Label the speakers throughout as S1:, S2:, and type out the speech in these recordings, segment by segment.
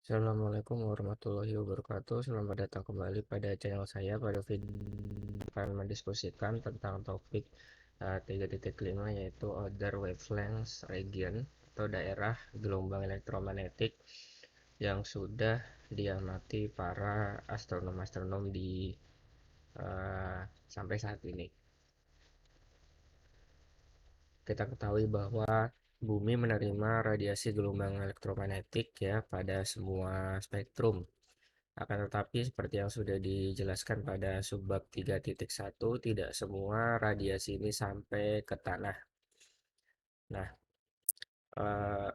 S1: Assalamualaikum warahmatullahi wabarakatuh. Selamat datang kembali pada channel saya. Pada video ini akan mendiskusikan tentang topik 3.5, yaitu Other Wavelengths Region atau daerah gelombang elektromagnetik yang sudah diamati para astronom-astronom di sampai saat ini. Kita ketahui bahwa bumi menerima radiasi gelombang elektromagnetik ya pada semua spektrum. Akan tetapi seperti yang sudah dijelaskan pada subbab 3.1, tidak semua radiasi ini sampai ke tanah. Nah, eh,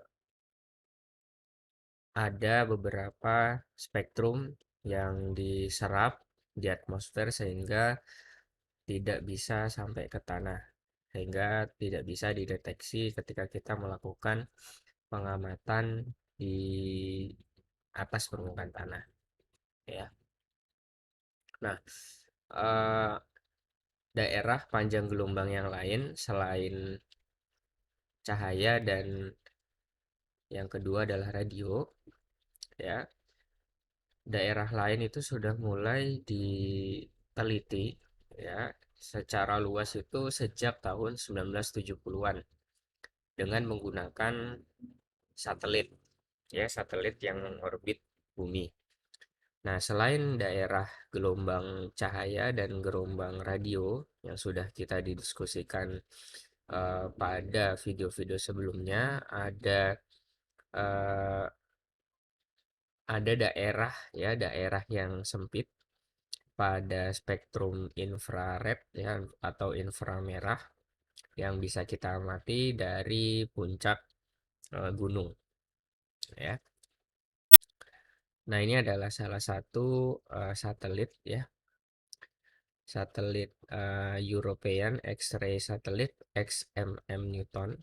S1: ada beberapa spektrum yang diserap di atmosfer sehingga tidak bisa sampai ke tanah, sehingga tidak bisa dideteksi ketika kita melakukan pengamatan di atas permukaan tanah, ya. Nah, eh, daerah panjang gelombang yang lain selain cahaya dan yang kedua adalah radio, ya. Daerah lain itu sudah mulai diteliti ya secara luas itu sejak tahun 1970-an dengan menggunakan satelit, ya, satelit yang mengorbit bumi. Nah, selain daerah gelombang cahaya dan gelombang radio yang sudah kita didiskusikan pada video-video sebelumnya, eh, ada daerah, ya, daerah yang sempit pada spektrum infrared ya atau inframerah yang bisa kita amati dari puncak gunung, ya. Nah, ini adalah salah satu satelit, ya, satelit European X-ray Satellite XMM Newton,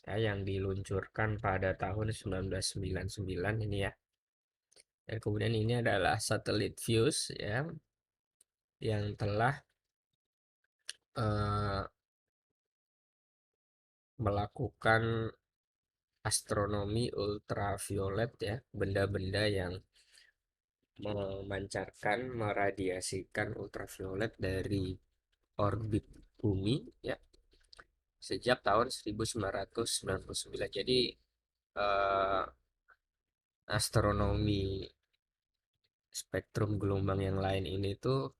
S1: ya, yang diluncurkan pada tahun 1999 ini, ya. Dan kemudian ini adalah satelit Views, ya, yang telah eh, melakukan astronomi ultraviolet, ya, benda-benda yang memancarkan, meradiasikan ultraviolet dari orbit bumi, ya, sejak tahun 1999. Jadi eh, astronomi spektrum gelombang yang lain ini tuh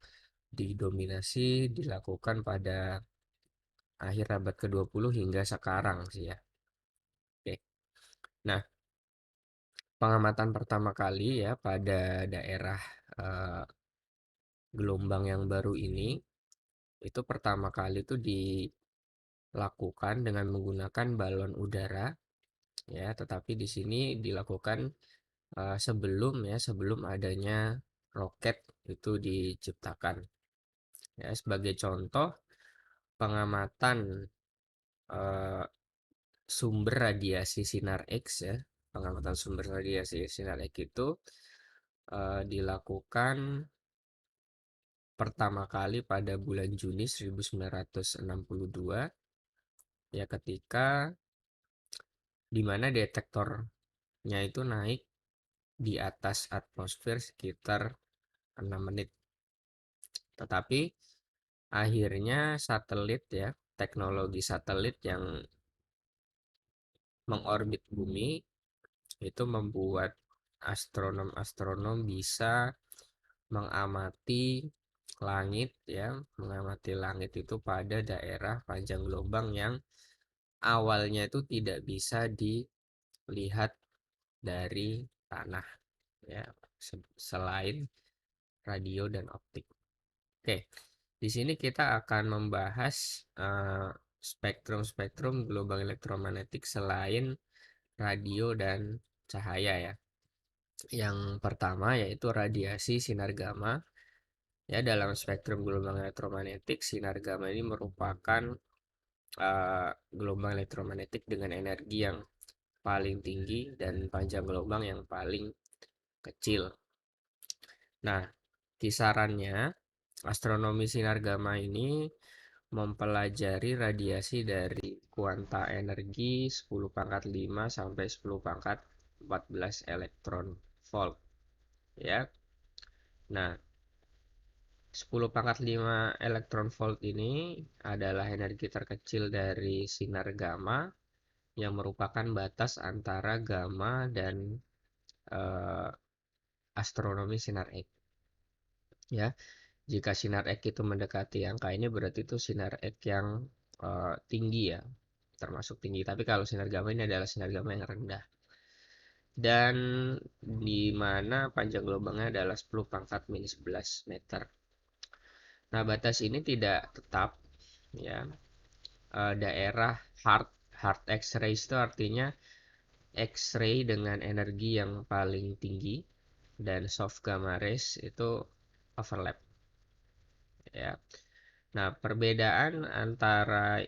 S1: didominasi dilakukan pada akhir abad ke-20 hingga sekarang sih, ya. Oke. Nah, pengamatan pertama kali ya pada daerah eh, gelombang yang baru ini itu pertama kali itu dilakukan dengan menggunakan balon udara, ya, tetapi di sini dilakukan sebelum adanya roket itu diciptakan, ya. Sebagai contoh pengamatan eh, sumber radiasi sinar X, ya, pengamatan sumber radiasi sinar X itu dilakukan pertama kali pada bulan Juni 1962, ya, ketika dimana detektornya itu naik di atas atmosfer sekitar 6 menit. Tetapi akhirnya satelit, ya, teknologi satelit yang mengorbit bumi itu membuat astronom-astronom bisa mengamati langit, ya, mengamati langit itu pada daerah panjang gelombang yang awalnya itu tidak bisa dilihat dari tanah, ya, selain radio dan optik. Oke, di sini kita akan membahas spektrum-spektrum gelombang elektromagnetik selain radio dan cahaya, ya. Yang pertama yaitu radiasi sinar gamma. Ya, dalam spektrum gelombang elektromagnetik, sinar gamma ini merupakan gelombang elektromagnetik dengan energi yang paling tinggi dan panjang gelombang yang paling kecil. Nah, kisarannya astronomi sinar gamma ini mempelajari radiasi dari kuanta energi 10 pangkat 5 sampai 10 pangkat 14 elektron volt ya. Nah, 10 pangkat 5 elektron volt ini adalah energi terkecil dari sinar gamma yang merupakan batas antara gamma dan eh, astronomi sinar X ya. Jika sinar X itu mendekati angka ini berarti itu sinar X yang tinggi ya, termasuk tinggi. Tapi kalau sinar gamma ini adalah sinar gamma yang rendah. Dan di mana panjang gelombangnya adalah 10 pangkat minus 11 meter. Nah, batas ini tidak tetap ya. Daerah hard hard X-ray itu artinya X-ray dengan energi yang paling tinggi dan soft gamma rays itu overlap ya. Nah, perbedaan antara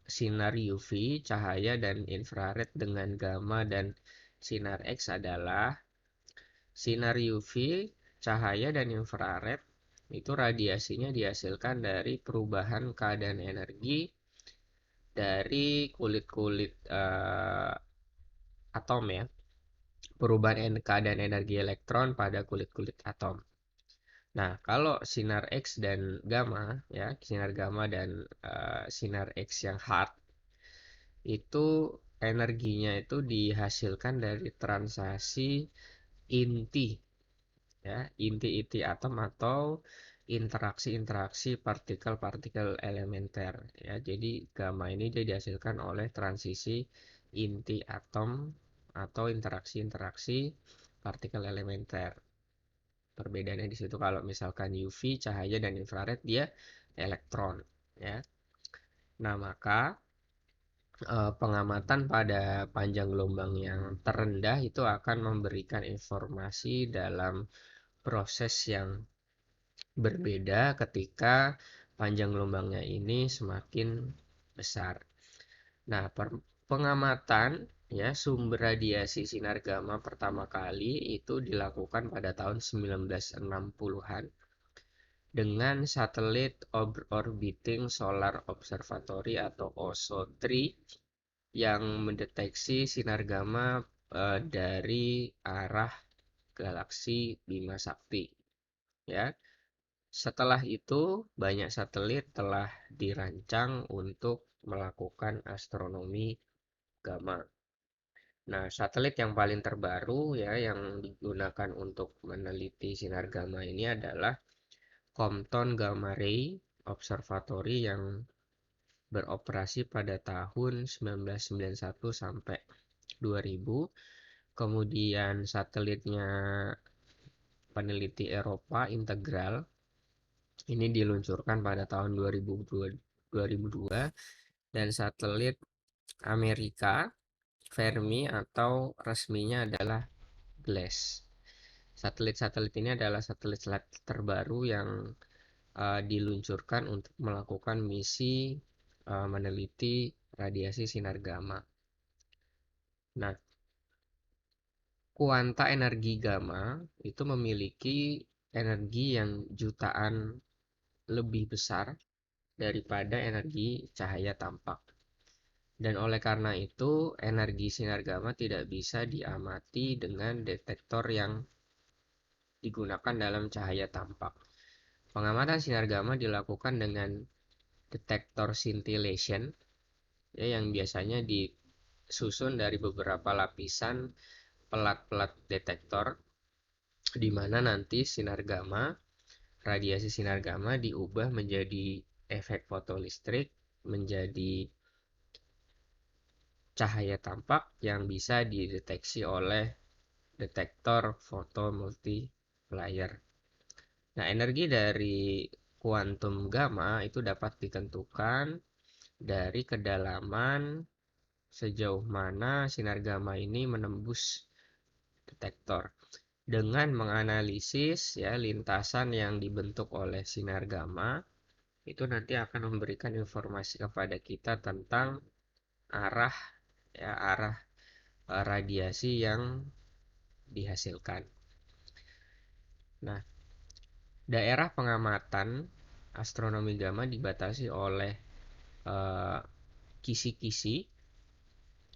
S1: sinar UV, cahaya dan infrared dengan gamma dan sinar X adalah sinar UV, cahaya dan infrared itu radiasinya dihasilkan dari perubahan keadaan energi dari kulit-kulit atom ya. Perubahan keadaan energi elektron pada kulit-kulit atom. Nah, kalau sinar X dan gamma ya, sinar gamma dan sinar X yang hard itu energinya itu dihasilkan dari transaksi inti ya, inti-inti atom atau interaksi-interaksi partikel-partikel elementer ya. Jadi gamma ini dia dihasilkan oleh transisi inti atom atau interaksi-interaksi partikel elementer. Perbedaannya di situ kalau misalkan UV, cahaya dan infrared dia elektron ya. Nah, maka pengamatan pada panjang gelombang yang terendah itu akan memberikan informasi dalam proses yang berbeda ketika panjang gelombangnya ini semakin besar. Nah, pengamatan ya sumber radiasi sinar gamma pertama kali itu dilakukan pada tahun 1960-an dengan satelit Orbiting Solar Observatory atau OSO-3 yang mendeteksi sinar gamma dari arah galaksi Bima Sakti ya. Setelah itu, banyak satelit telah dirancang untuk melakukan astronomi gamma. Nah, satelit yang paling terbaru ya yang digunakan untuk meneliti sinar gamma ini adalah Compton Gamma Ray Observatory yang beroperasi pada tahun 1991 sampai 2000. Kemudian satelitnya peneliti Eropa Integral ini diluncurkan pada tahun 2002 dan satelit Amerika Fermi atau resminya adalah GLES. Satelit-satelit ini adalah satelit terbaru yang diluncurkan untuk melakukan misi meneliti radiasi sinar gamma. Nah, kuanta energi gamma itu memiliki energi yang jutaan lebih besar daripada energi cahaya tampak. Dan oleh karena itu, energi sinar gamma tidak bisa diamati dengan detektor yang digunakan dalam cahaya tampak. Pengamatan sinar gamma dilakukan dengan detektor scintillation ya, yang biasanya disusun dari beberapa lapisan pelat-pelat detektor di mana nanti radiasi sinar gamma diubah menjadi efek fotolistrik menjadi cahaya tampak yang bisa dideteksi oleh detektor foto multiplier. Nah, energi dari kuantum gamma itu dapat ditentukan dari kedalaman sejauh mana sinar gamma ini menembus detektor. Dengan menganalisis ya lintasan yang dibentuk oleh sinar gamma, itu nanti akan memberikan informasi kepada kita tentang arah arah radiasi yang dihasilkan. Nah, daerah pengamatan astronomi gamma dibatasi oleh kisi-kisi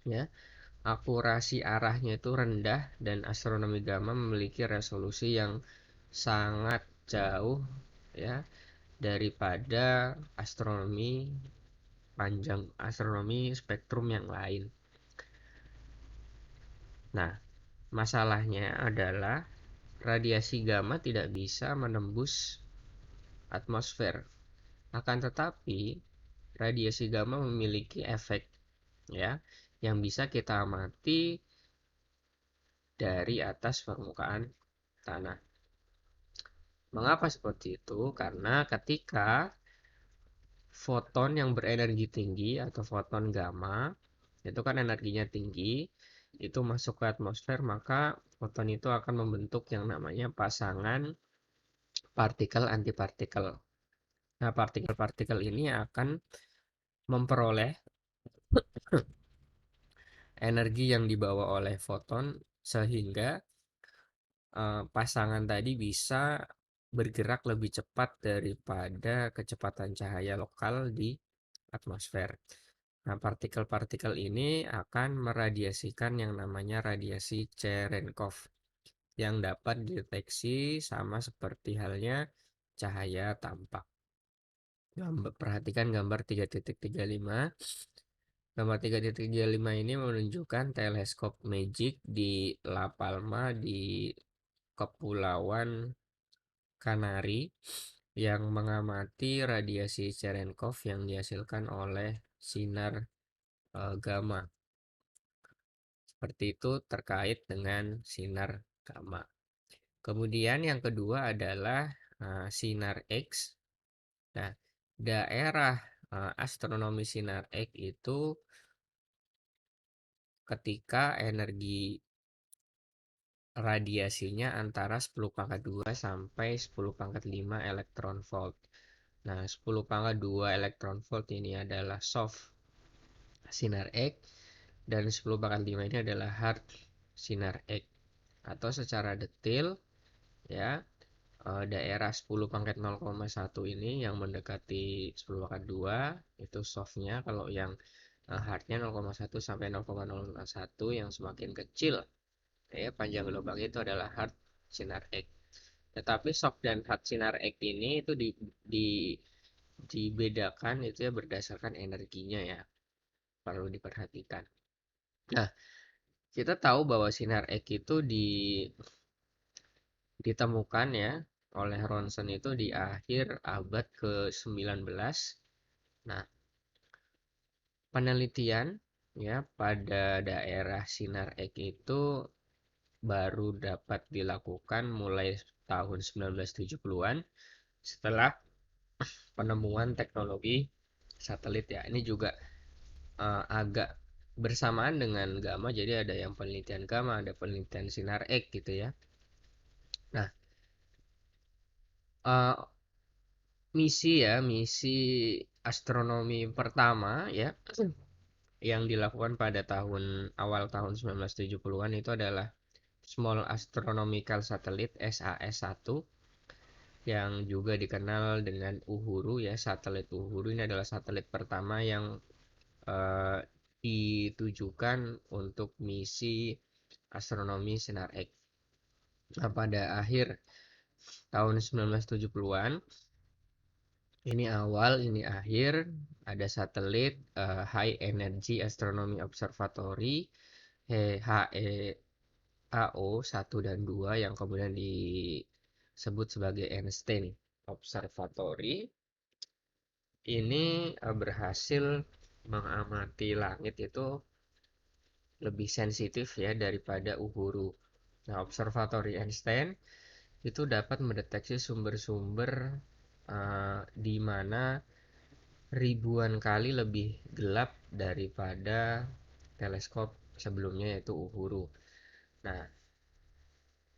S1: ya akurasi arahnya itu rendah dan astronomi gamma memiliki resolusi yang sangat jauh ya daripada astronomi panjang astronomi spektrum yang lain. Nah, masalahnya adalah radiasi gamma tidak bisa menembus atmosfer. Akan tetapi, radiasi gamma memiliki efek ya yang bisa kita amati dari atas permukaan tanah. Mengapa seperti itu? Karena ketika foton yang berenergi tinggi atau foton gamma itu kan energinya tinggi, itu masuk ke atmosfer, maka foton itu akan membentuk yang namanya pasangan partikel antipartikel. Nah, partikel-partikel ini akan memperoleh energi yang dibawa oleh foton sehingga pasangan tadi bisa bergerak lebih cepat daripada kecepatan cahaya lokal di atmosfer. Nah, partikel-partikel ini akan meradiasikan yang namanya radiasi Cherenkov yang dapat dideteksi sama seperti halnya cahaya tampak. Perhatikan gambar 3.35. Gambar 3.35 ini menunjukkan teleskop Magic di La Palma di Kepulauan Kanari yang mengamati radiasi Cherenkov yang dihasilkan oleh sinar gamma. Seperti itu terkait dengan sinar gamma. Kemudian yang kedua adalah sinar X. Nah, daerah astronomi sinar X itu ketika energi radiasinya antara 10⁻² sampai 10⁻5 elektron volt. Nah, 10⁻² elektron volt ini adalah soft sinar X dan 10⁻5 ini adalah hard sinar X. Atau secara detail ya, daerah 10⁻0,1 ini yang mendekati 10⁻² itu softnya, kalau yang hardnya 0,1 sampai 0,01 yang semakin kecil ya panjang gelombang itu adalah hard sinar X. Tetapi soft dan hard sinar X ini itu dibedakan itu ya berdasarkan energinya ya, perlu diperhatikan. Nah, kita tahu bahwa sinar X itu ditemukan ya oleh Ronson itu di akhir abad ke-19. Nah, penelitian ya pada daerah sinar X itu baru dapat dilakukan mulai tahun 1970-an setelah penemuan teknologi satelit ya. Ini juga agak bersamaan dengan gamma, jadi ada yang penelitian gamma, ada penelitian sinar X gitu ya. Nah, misi astronomi pertama ya yang dilakukan pada awal tahun 1970-an itu adalah Small Astronomical Satellite SAS-1 yang juga dikenal dengan Uhuru ya. Satelit Uhuru ini adalah satelit pertama yang ditujukan untuk misi astronomi sinar X. Nah, pada akhir tahun 1970-an ini awal ini akhir ada satelit High Energy Astronomy Observatory HEAO 1 dan 2 yang kemudian disebut sebagai Einstein Observatory. Ini berhasil mengamati langit itu lebih sensitif ya daripada Uhuru. Nah, Observatory Einstein itu dapat mendeteksi sumber-sumber di mana ribuan kali lebih gelap daripada teleskop sebelumnya yaitu Uhuru. Nah,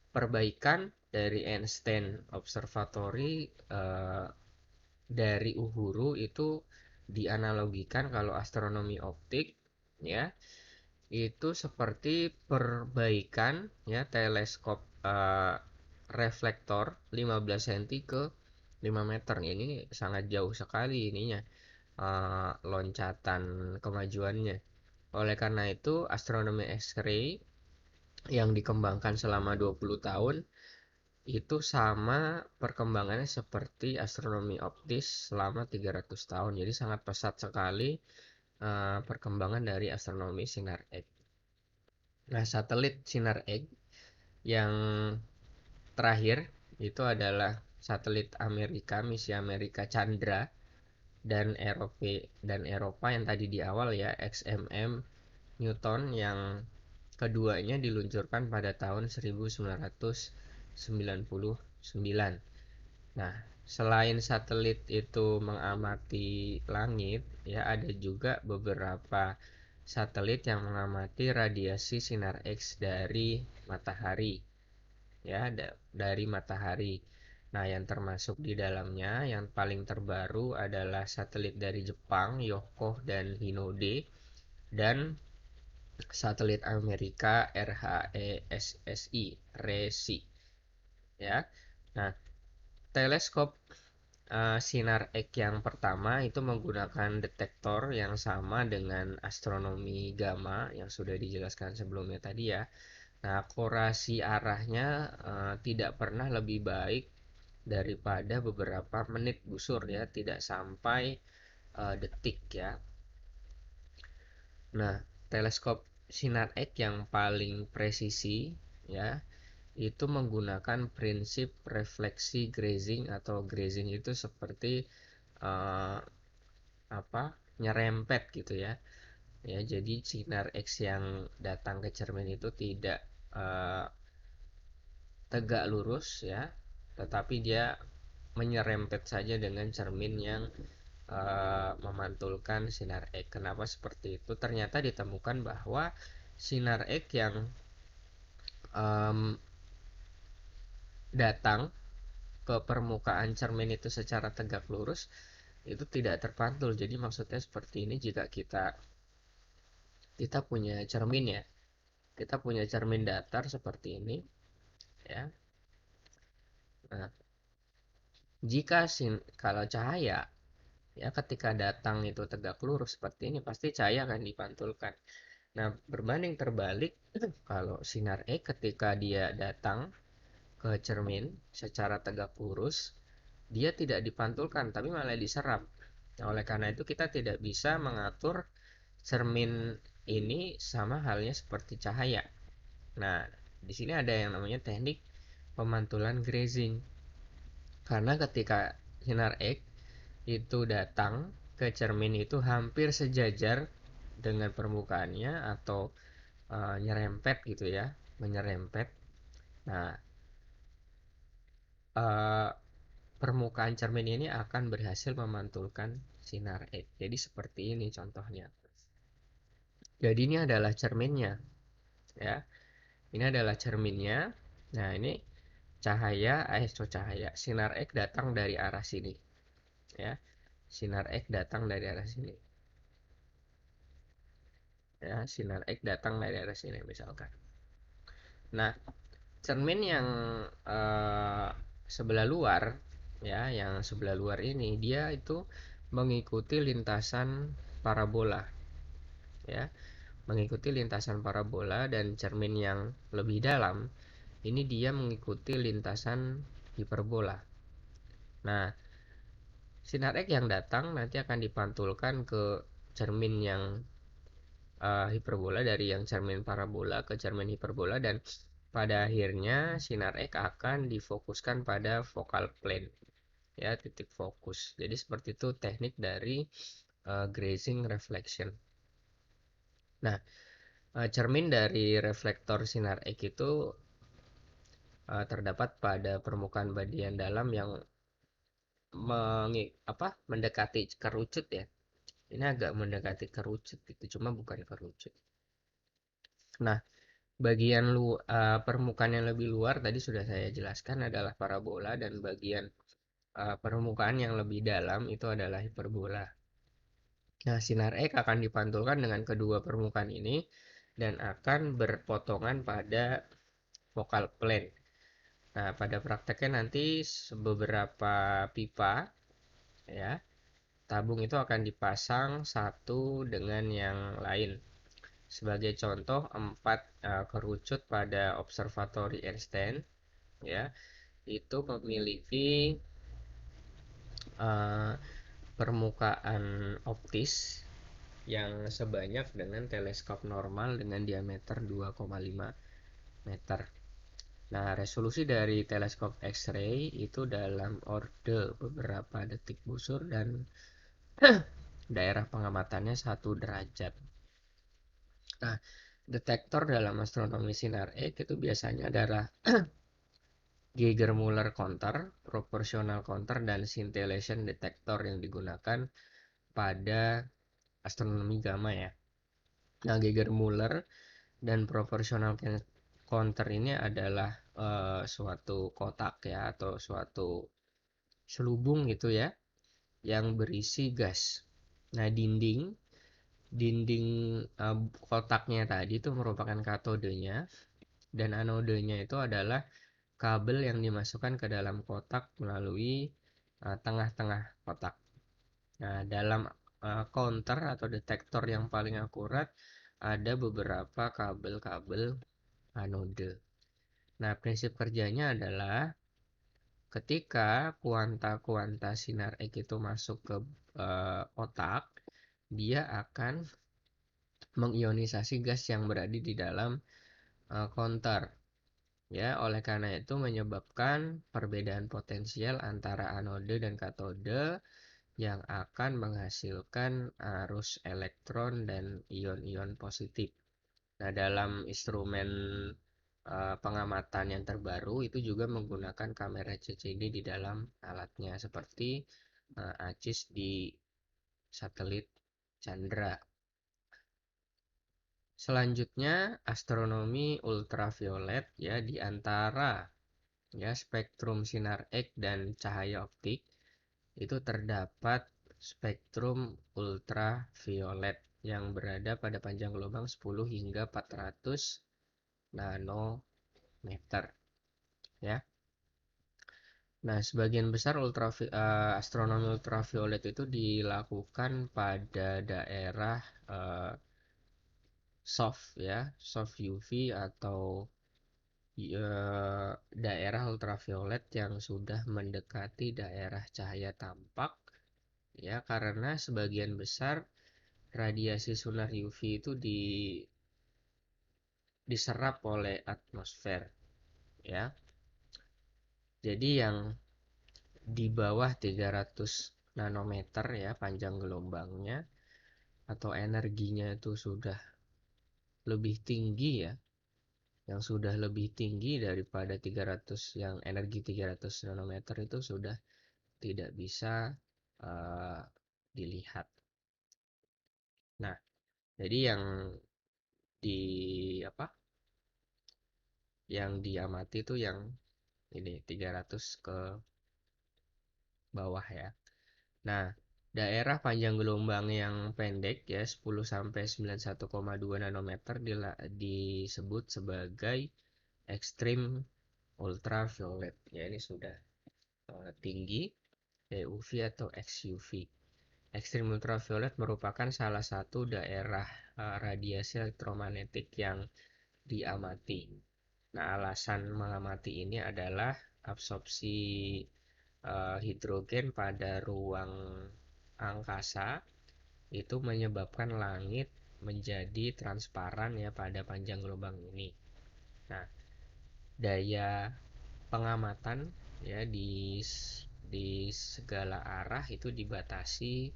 S1: perbaikan dari Einstein Observatory dari Uhuru itu dianalogikan kalau astronomi optik ya itu seperti perbaikan ya teleskop reflektor 15 cm ke 5 meter. Ini sangat jauh sekali ininya loncatan kemajuannya. Oleh karena itu, astronomi X-ray yang dikembangkan selama 20 tahun itu sama perkembangannya seperti astronomi optis selama 300 tahun. Jadi sangat pesat sekali perkembangan dari astronomi sinar X. Nah, satelit sinar X yang terakhir itu adalah satelit Amerika, misi Amerika Chandra dan Eropa yang tadi di awal ya, XMM Newton, yang keduanya diluncurkan pada tahun 1999. Nah, selain satelit itu mengamati langit, ya ada juga beberapa satelit yang mengamati radiasi sinar X dari matahari, ya dari matahari. Nah, yang termasuk di dalamnya yang paling terbaru adalah satelit dari Jepang, Yokoh dan Hinode, dan satelit Amerika RHESSI, RESI, ya. Nah, teleskop sinar X yang pertama itu menggunakan detektor yang sama dengan astronomi gamma yang sudah dijelaskan sebelumnya tadi ya. Nah, akurasi arahnya tidak pernah lebih baik daripada beberapa menit busur ya, tidak sampai detik ya. Nah, teleskop sinar X yang paling presisi ya itu menggunakan prinsip refleksi grazing, atau grazing itu seperti uh, apa, nyerempet gitu ya. Ya, jadi sinar X yang datang ke cermin itu tidak uh, tegak lurus ya, tetapi dia menyerempet saja dengan cermin yang memantulkan sinar X. Kenapa seperti itu? Ternyata ditemukan bahwa sinar X yang um, datang ke permukaan cermin itu secara tegak lurus itu tidak terpantul. Jadi maksudnya seperti ini, jika kita punya cermin ya, kita punya cermin datar seperti ini ya. Nah, jika kalau cahaya ya ketika datang itu tegak lurus seperti ini, pasti cahaya akan dipantulkan. Nah, berbanding terbalik, kalau sinar X ketika dia datang ke cermin secara tegak lurus, dia tidak dipantulkan tapi malah diserap. Nah, oleh karena itu kita tidak bisa mengatur cermin ini sama halnya seperti cahaya. Nah, di sini ada yang namanya teknik pemantulan grazing. Karena ketika sinar X itu datang ke cermin itu hampir sejajar dengan permukaannya, atau nyerempet gitu ya, menyerempet. Nah, uh, permukaan cermin ini akan berhasil memantulkan sinar X. Jadi seperti ini contohnya. Jadi ini adalah cerminnya ya. Ini adalah cerminnya. Nah, ini cahaya sinar X datang dari arah sini ya. Sinar X datang dari arah sini. Ya, sinar X datang dari arah sini misalkan. Nah, cermin yang sebelah luar ya, yang sebelah luar ini dia itu mengikuti lintasan parabola ya, mengikuti lintasan parabola. Dan cermin yang lebih dalam ini dia mengikuti lintasan hiperbola. Nah, sinar X yang datang nanti akan dipantulkan ke cermin yang hiperbola, dari yang cermin parabola ke cermin hiperbola, dan pada akhirnya sinar X akan difokuskan pada focal plane ya, titik fokus. Jadi seperti itu teknik dari grazing reflection. Nah, cermin dari reflektor sinar X itu terdapat pada permukaan bagian dalam yang mendekati kerucut ya. Ini agak mendekati kerucut gitu, cuma bukan kerucut. Nah, bagian permukaan yang lebih luar tadi sudah saya jelaskan adalah parabola, dan bagian permukaan yang lebih dalam itu adalah hiperbola. Nah, sinar X akan dipantulkan dengan kedua permukaan ini dan akan berpotongan pada focal plane. Nah, pada prakteknya nanti beberapa pipa ya, tabung itu akan dipasang satu dengan yang lain. Sebagai contoh, 4 kerucut pada observatori Einstein ya itu memiliki uh, permukaan optis yang sebanyak dengan teleskop normal dengan diameter 2,5 meter. Nah, resolusi dari teleskop X-ray itu dalam orde beberapa detik busur dan daerah pengamatannya 1 derajat. Nah, detektor dalam astronomi sinar X itu biasanya adalah Geiger-Müller counter, proportional counter, dan scintillation detector yang digunakan pada astronomi gamma ya. Nah, Geiger-Müller dan proportional counter ini adalah suatu kotak ya atau suatu selubung gitu ya yang berisi gas. Nah, dinding dinding kotaknya tadi itu merupakan katodenya dan anodenya itu adalah kabel yang dimasukkan ke dalam kotak melalui tengah-tengah kotak. Nah, dalam counter atau detektor yang paling akurat ada beberapa kabel-kabel anode. Nah, prinsip kerjanya adalah ketika kuanta-kuanta sinar X itu masuk ke otak, dia akan mengionisasi gas yang berada di dalam counter. Ya, oleh karena itu menyebabkan perbedaan potensial antara anode dan katode yang akan menghasilkan arus elektron dan ion-ion positif. Nah, dalam instrumen pengamatan yang terbaru itu juga menggunakan kamera CCD di dalam alatnya seperti ACIS di satelit Chandra. Selanjutnya astronomi ultraviolet ya di antara ya spektrum sinar X dan cahaya optik itu terdapat spektrum ultraviolet yang berada pada panjang gelombang 10 hingga 400 nanometer ya. Nah, sebagian besar astronomi ultraviolet itu dilakukan pada daerah uh, soft ya, soft UV atau daerah ultraviolet yang sudah mendekati daerah cahaya tampak ya karena sebagian besar radiasi sinar UV itu diserap oleh atmosfer ya. Jadi yang di bawah 300 nanometer ya panjang gelombangnya atau energinya itu sudah lebih tinggi ya. Yang sudah lebih tinggi daripada 300 yang energi 300 nanometer itu sudah tidak bisa uh, dilihat. Nah, jadi yang di apa? Yang diamati itu yang ini 300 ke bawah ya. Nah, daerah panjang gelombang yang pendek ya 10 sampai 91,2 nanometer disebut sebagai ekstrim ultraviolet. Ya, ini sudah tinggi EUV atau XUV. Ekstrim ultraviolet merupakan salah satu daerah radiasi elektromagnetik yang diamati. Nah, alasan mengamati ini adalah absorpsi hidrogen pada ruang angkasa itu menyebabkan langit menjadi transparan ya pada panjang gelombang ini. Nah, daya pengamatan ya di segala arah itu dibatasi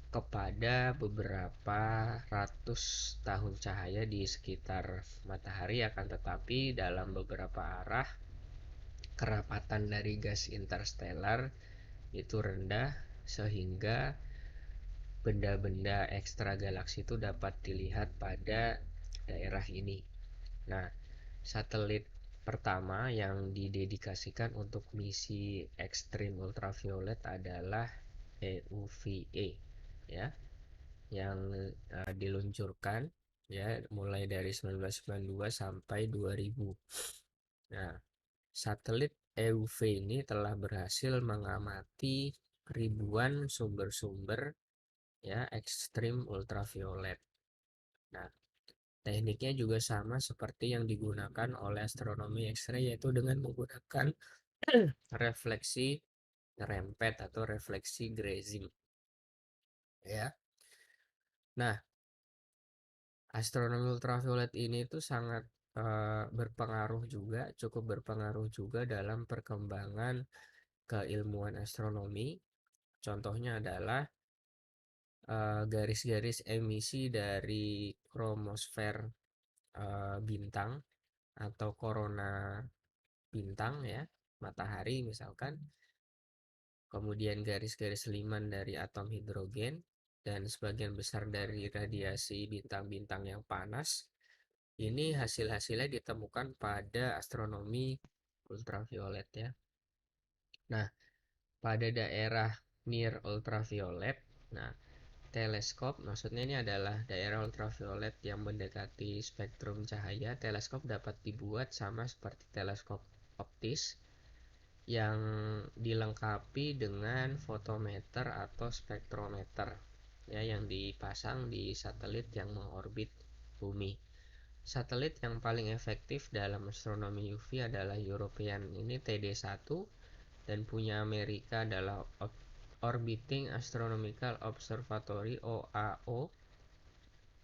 S1: kepada beberapa ratus tahun cahaya di sekitar matahari akan tetapi dalam beberapa arah kerapatan dari gas interstellar itu rendah sehingga benda-benda ekstra galaksi itu dapat dilihat pada daerah ini. Nah, satelit pertama yang didedikasikan untuk misi ekstrim ultraviolet adalah EUVA ya, yang diluncurkan ya mulai dari 1992 sampai 2000. Nah, satelit EUV ini telah berhasil mengamati ribuan sumber-sumber ya ekstrim ultraviolet. Nah, tekniknya juga sama seperti yang digunakan oleh astronomi X-ray, yaitu dengan menggunakan refleksi rempet atau refleksi grazing, ya. Nah, astronomi ultraviolet ini tuh sangat berpengaruh juga, cukup berpengaruh juga dalam perkembangan keilmuan astronomi. Contohnya adalah garis-garis emisi dari kromosfer bintang atau korona bintang, ya, matahari misalkan, kemudian garis-garis liman dari atom hidrogen, dan sebagian besar dari radiasi bintang-bintang yang panas. Ini hasil-hasilnya ditemukan pada astronomi ultraviolet, ya. Nah, pada daerah near ultraviolet, nah, teleskop, maksudnya ini adalah daerah ultraviolet yang mendekati spektrum cahaya. Teleskop dapat dibuat sama seperti teleskop optis yang dilengkapi dengan fotometer atau spektrometer, ya, yang dipasang di satelit yang mengorbit bumi. Satelit yang paling efektif dalam astronomi UV adalah European ini TD1, dan punya Amerika adalah Orbiting Astronomical Observatory OAO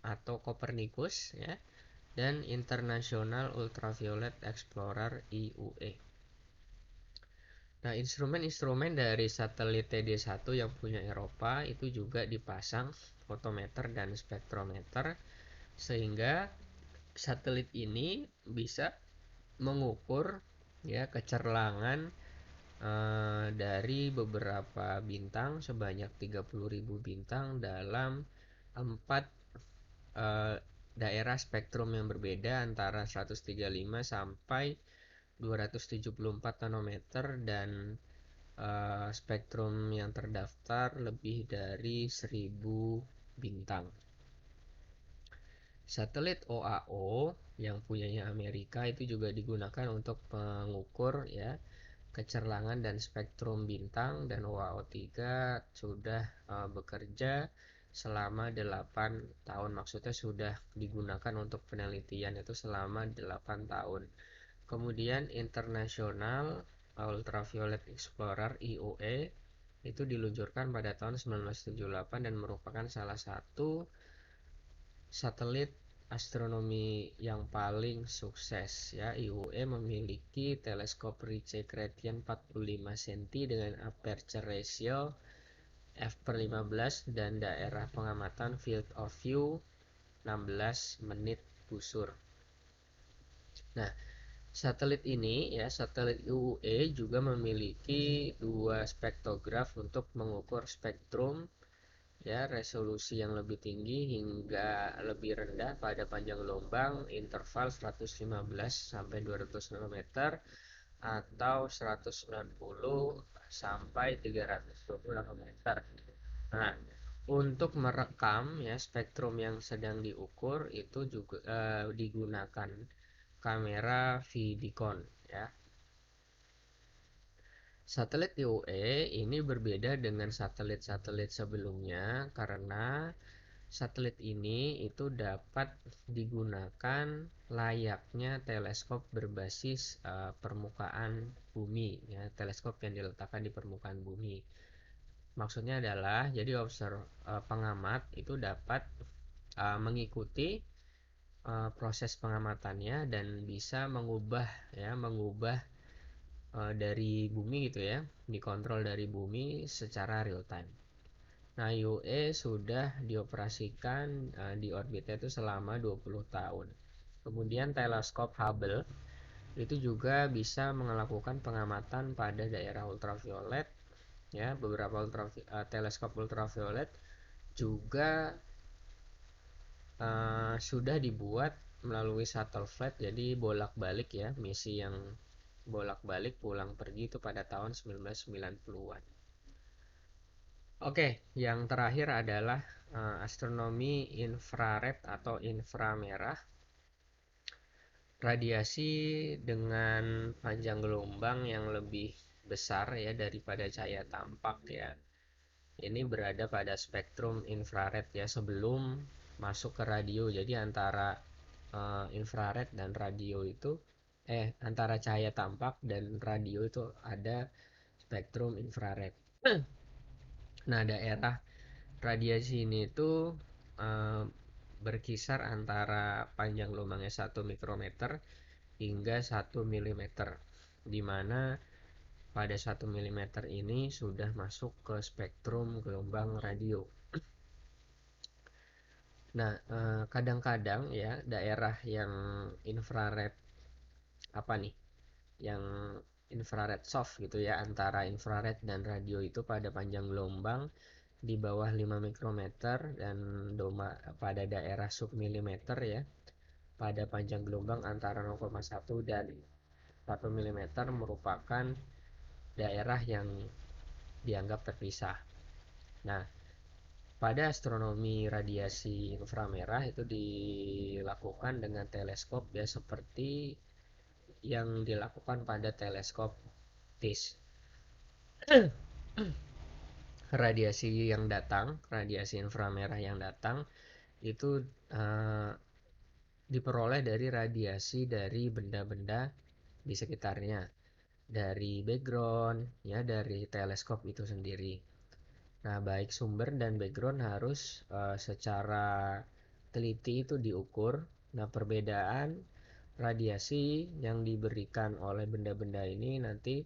S1: atau Copernicus, ya, dan International Ultraviolet Explorer IUE. Nah, instrumen-instrumen dari satelit TD1 yang punya Eropa itu juga dipasang fotometer dan spektrometer, sehingga satelit ini bisa mengukur, ya, kecerlangan dari beberapa bintang sebanyak 30.000 bintang dalam 4 eh, daerah spektrum yang berbeda antara 135 sampai 274 nanometer, dan spektrum yang terdaftar lebih dari 1.000 bintang. Satelit OAO yang punyanya Amerika itu juga digunakan untuk mengukur, ya, kecerlangan dan spektrum bintang, dan OAO-3 sudah bekerja selama 8 tahun. Maksudnya sudah digunakan untuk penelitian itu selama 8 tahun. Kemudian International Ultraviolet Explorer IOE itu diluncurkan pada tahun 1978 dan merupakan salah satu satelit astronomi yang paling sukses, ya. IUE memiliki teleskop Ritchey Chrétien 45 cm dengan aperture ratio f/15 dan daerah pengamatan field of view 16 menit busur. Nah, satelit ini, ya, satelit IUE juga memiliki dua spektrograf untuk mengukur spektrum, ya, resolusi yang lebih tinggi hingga lebih rendah pada panjang gelombang interval 115 sampai 200 nanometer atau 190 sampai 320 nanometer. Nah, untuk merekam, ya, spektrum yang sedang diukur itu juga digunakan kamera Vidicon, ya. Satelit IOE ini berbeda dengan satelit-satelit sebelumnya karena satelit ini itu dapat digunakan layaknya teleskop berbasis permukaan bumi, ya, teleskop yang diletakkan di permukaan bumi. Maksudnya adalah jadi pengamat itu dapat mengikuti proses pengamatannya dan bisa mengubah, ya, dari bumi gitu, ya, dikontrol dari bumi secara real time. Nah, IOE sudah dioperasikan di orbitnya itu selama 20 tahun. Kemudian teleskop Hubble itu juga bisa melakukan pengamatan pada daerah ultraviolet, ya. Beberapa teleskop ultraviolet juga sudah dibuat melalui shuttle flight, jadi bolak-balik, ya, misi yang bolak-balik pulang pergi itu pada tahun 1990-an. Oke, yang terakhir adalah astronomi infrared atau inframerah. Radiasi dengan panjang gelombang yang lebih besar, ya, daripada cahaya tampak, ya. Ini berada pada spektrum infrared, ya, sebelum masuk ke radio. Jadi antara infrared dan radio itu antara cahaya tampak dan radio itu ada spektrum infrared. Nah, daerah radiasi ini itu eh, berkisar antara panjang gelombangnya 1 mikrometer hingga 1 milimeter, di mana pada 1 milimeter ini sudah masuk ke spektrum gelombang radio. Nah, kadang-kadang ya daerah yang infrared apa nih? Yang infrared soft gitu ya, antara infrared dan radio itu pada panjang gelombang di bawah 5 mikrometer dan pada daerah submilimeter ya, pada panjang gelombang antara 0,1 dan 1 milimeter merupakan daerah yang dianggap terpisah. Nah, pada astronomi radiasi inframerah itu dilakukan dengan teleskop ya, seperti yang dilakukan pada teleskop TIS. Radiasi inframerah yang datang itu eh, diperoleh dari radiasi dari benda-benda di sekitarnya, dari background ya, dari teleskop itu sendiri. Nah, baik sumber dan background harus secara teliti itu diukur. Nah, perbedaan radiasi yang diberikan oleh benda-benda ini nanti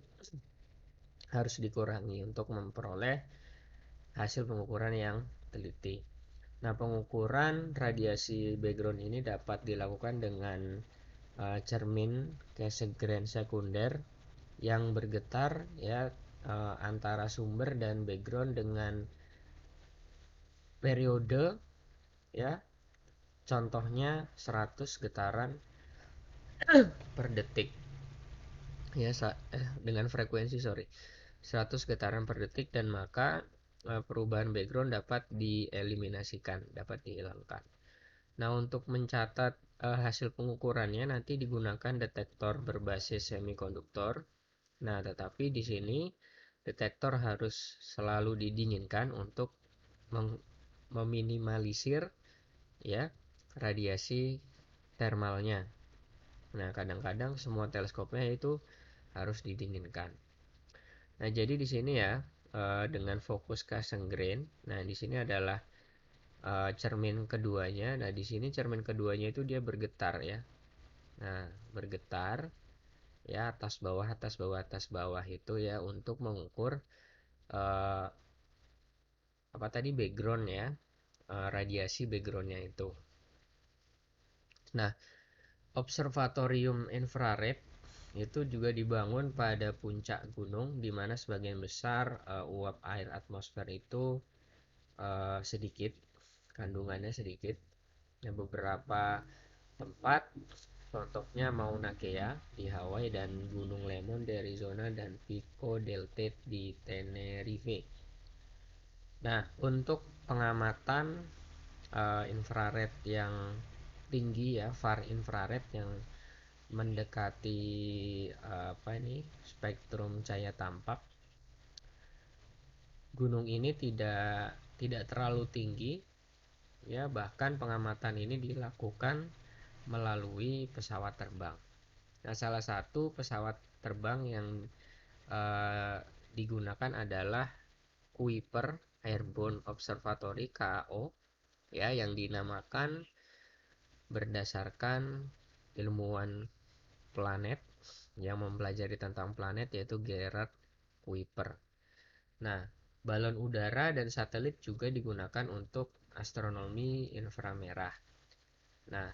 S1: harus dikurangi untuk memperoleh hasil pengukuran yang teliti. Nah, pengukuran radiasi background ini dapat dilakukan dengan cermin Cassegrain sekunder yang bergetar ya, antara sumber dan background dengan periode ya, contohnya 100 getaran per detik ya, dengan frekuensi 100 getaran per detik, dan maka perubahan background dapat dieliminasikan, dapat dihilangkan. Nah, untuk mencatat hasil pengukurannya nanti digunakan detektor berbasis semikonduktor. Nah, tetapi di sini detektor harus selalu didinginkan untuk meminimalisir ya radiasi thermalnya. Nah, kadang-kadang semua teleskopnya itu harus didinginkan. Nah, jadi di sini ya dengan fokus Cassegrain. Nah, di sini adalah cermin keduanya. Nah, di sini cermin keduanya itu dia bergetar ya. Nah, bergetar ya, atas bawah atas bawah atas bawah itu ya, untuk mengukur eh, apa tadi, background ya, radiasi backgroundnya itu. Nah, observatorium infrared itu juga dibangun pada puncak gunung, di mana sebagian besar uap air atmosfer itu sedikit, kandungannya sedikit. Nah, beberapa tempat, contohnya Mauna Kea di Hawaii dan Gunung Lemon di Arizona dan Pico del Tete di Tenerife. Nah, untuk pengamatan infrared yang tinggi ya, far infrared yang mendekati apa ini, spektrum cahaya tampak, gunung ini tidak terlalu tinggi ya, bahkan pengamatan ini dilakukan melalui pesawat terbang. Nah, salah satu pesawat terbang yang digunakan adalah Kuiper Airborne Observatory (KAO) ya, yang dinamakan berdasarkan ilmuwan planet yang mempelajari tentang planet, yaitu Gerard Kuiper. Nah, balon udara dan satelit juga digunakan untuk astronomi inframerah. Nah,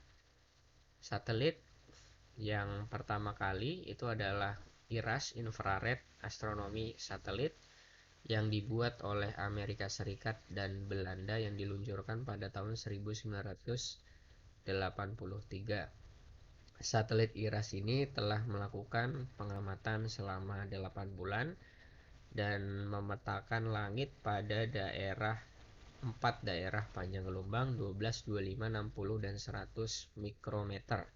S1: satelit yang pertama kali itu adalah IRAS, Infrared Astronomy Satellite, yang dibuat oleh Amerika Serikat dan Belanda, yang diluncurkan pada tahun 1983. Satelit IRAS ini telah melakukan pengamatan selama 8 bulan dan memetakan langit pada 4 daerah panjang gelombang 12, 25, 60, dan 100 mikrometer,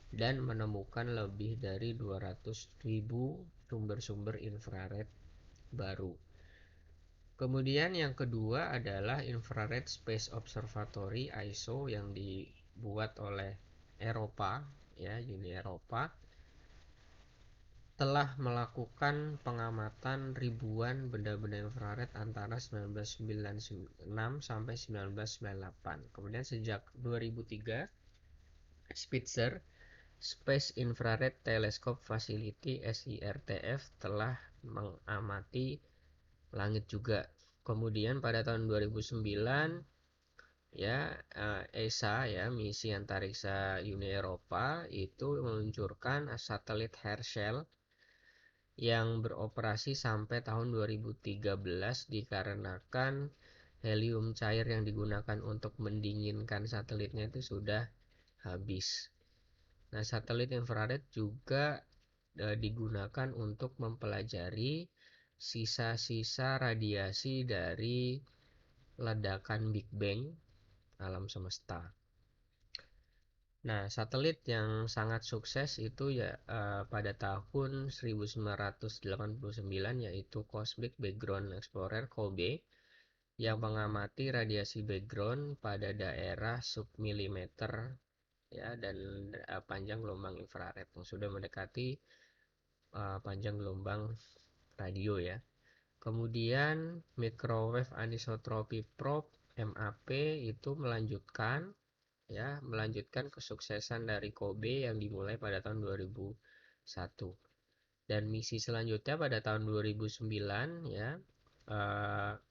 S1: dan menemukan lebih dari 200.000 sumber-sumber infrared baru. Kemudian yang kedua adalah Infrared Space Observatory ISO yang dibuat oleh Eropa, ya, Uni Eropa, telah melakukan pengamatan ribuan benda-benda infrared antara 1996 sampai 1998. Kemudian sejak 2003, Spitzer Space Infrared Telescope Facility (SIRTF) telah mengamati langit juga. Kemudian pada tahun 2009, ya, ESA, ya, misi antariksa Uni Eropa, itu meluncurkan satelit Herschel yang beroperasi sampai tahun 2013 dikarenakan helium cair yang digunakan untuk mendinginkan satelitnya itu sudah habis. Nah, satelit infrared juga digunakan untuk mempelajari sisa-sisa radiasi dari ledakan Big Bang alam semesta. Nah, satelit yang sangat sukses itu ya pada tahun 1989, yaitu Cosmic Background Explorer (COBE) yang mengamati radiasi background pada daerah submilimeter, ya, dan panjang gelombang infrared yang sudah mendekati panjang gelombang radio, ya. Kemudian Microwave Anisotropy Probe (MAP) itu melanjutkan kesuksesan dari COBE yang dimulai pada tahun 2001. Dan misi selanjutnya pada tahun 2009, ya,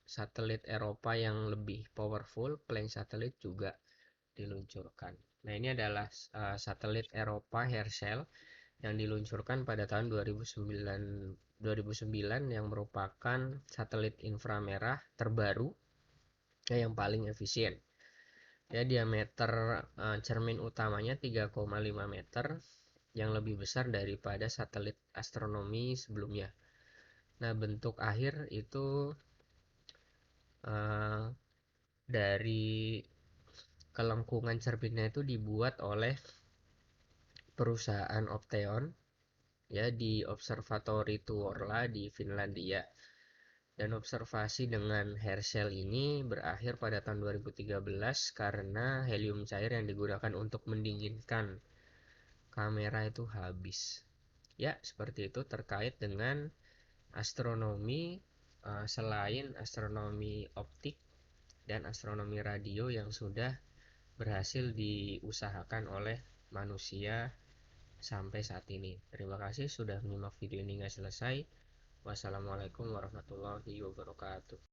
S1: satelit Eropa yang lebih powerful, Planck Satelit, juga diluncurkan. Nah, ini adalah satelit Eropa Herschel yang diluncurkan pada tahun 2009 yang merupakan satelit inframerah terbaru yang paling efisien. Ya, diameter cermin utamanya 3,5 meter, yang lebih besar daripada satelit astronomi sebelumnya. Nah, bentuk akhir itu dari kelengkungan cerminnya itu dibuat oleh perusahaan Opteon, ya, di Observatory Tuorla di Finlandia. Dan observasi dengan Herschel ini berakhir pada tahun 2013 karena helium cair yang digunakan untuk mendinginkan kamera itu habis. Ya, seperti itu terkait dengan astronomi, selain astronomi optik dan astronomi radio yang sudah berhasil diusahakan oleh manusia sampai saat ini. Terima kasih sudah menyimak video ini hingga selesai. Wassalamualaikum warahmatullahi wabarakatuh.